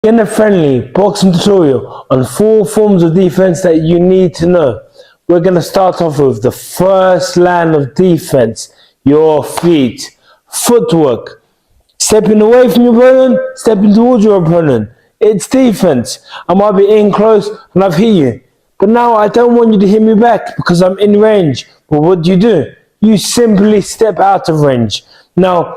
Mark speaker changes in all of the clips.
Speaker 1: Beginner friendly boxing tutorial on 4 forms of defense that you need to know. We're going to start off with the first line of defense, your feet. Footwork. Stepping away from your opponent, stepping towards your opponent. It's defense. I might be in close and I've hit you. But now I don't want you to hit me back because I'm in range. But what do? You simply step out of range. Now,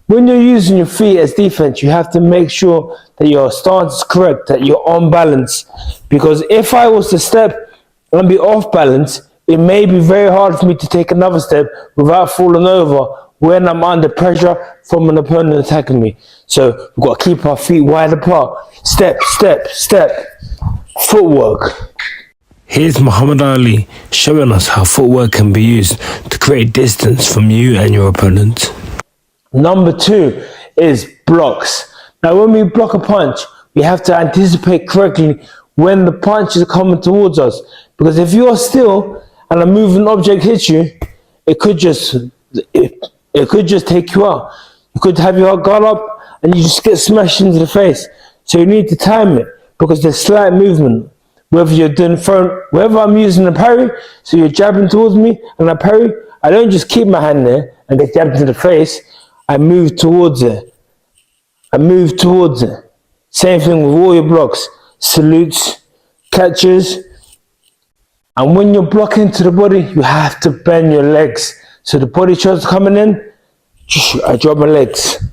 Speaker 1: when you're using your feet as defense, you have to make sure that your stance is correct, that you're on balance. Because if I was to step and be off balance, it may be very hard for me to take another step without falling over when I'm under pressure from an opponent attacking me. So we've got to keep our feet wide apart. Step, step, step. Footwork.
Speaker 2: Here's Muhammad Ali showing us how footwork can be used to create distance from you and your opponent.
Speaker 1: Number 2 is blocks. Now when we block a punch, we have to anticipate correctly when the punch is coming towards us. Because if you're still and a moving object hits you, it could just take you out. You could have your guard up and you just get smashed into the face. So you need to time it because there's slight movement. Whether you're doing whether I'm using a parry, so you're jabbing towards me and I parry, I don't just keep my hand there and get jabbed into the face. I move towards it. Same thing with all your blocks. Salutes, catches. And when you're blocking to the body, you have to bend your legs. So the body shots coming in, I drop my legs.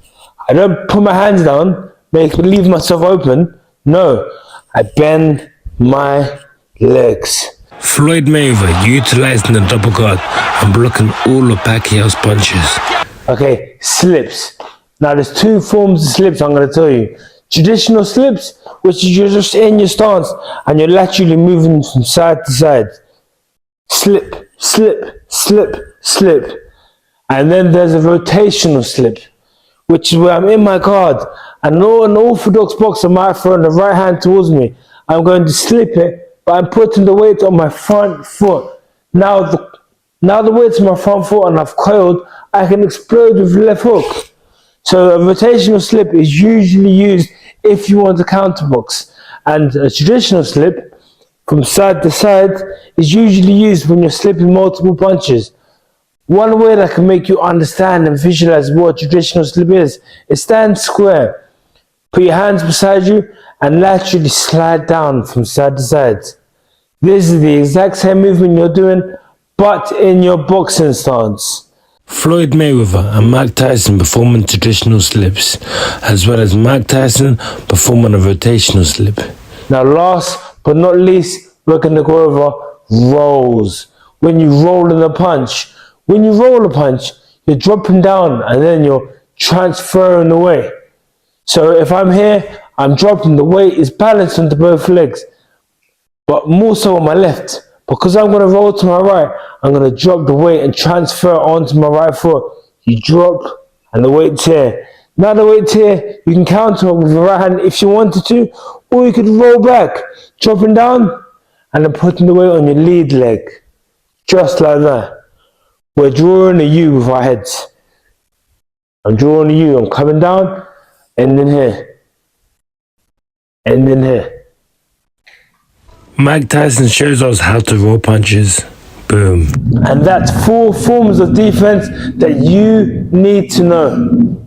Speaker 1: I don't put my hands down, leave myself open. No, I bend my legs.
Speaker 2: Floyd Mayweather utilizing the double guard and blocking all of Pacquiao's punches.
Speaker 1: Okay, slips. Now there's 2 forms of slips I'm going to tell you. Traditional slips, which is you're just in your stance and you're laterally moving from side to side. Slip, slip, slip, slip. And then there's a rotational slip, which is where I'm in my guard and an orthodox boxer might throw the right hand towards me. I'm going to slip it, but I'm putting the weight on my front foot. Now the weight's on my front foot and I've coiled, I can explode with the left hook. So a rotational slip is usually used if you want to counterbox. And a traditional slip from side to side is usually used when you're slipping multiple punches. One way that can make you understand and visualize what a traditional slip is stand square. Put your hands beside you and laterally slide down from side to side. This is the exact same movement you're doing, but in your boxing stance.
Speaker 2: Floyd Mayweather and Mike Tyson performing traditional slips, as well as Mike Tyson performing a rotational slip.
Speaker 1: Now last but not least, we're going to go over rolls. When you roll in a punch, you're dropping down and then you're transferring the weight. So if I'm here, I'm dropping, the weight is balanced onto both legs, but more so on my left. Because I'm going to roll to my right, I'm going to drop the weight and transfer onto my right foot. You drop and the weight's here. Now the weight's here, you can counter with your right hand if you wanted to, or you could roll back, dropping down and then putting the weight on your lead leg. Just like that. We're drawing a U with our heads. I'm drawing a U, I'm coming down, and then here. And then here.
Speaker 2: Mike Tyson shows us how to roll punches. Boom.
Speaker 1: And that's 4 forms of defense that you need to know.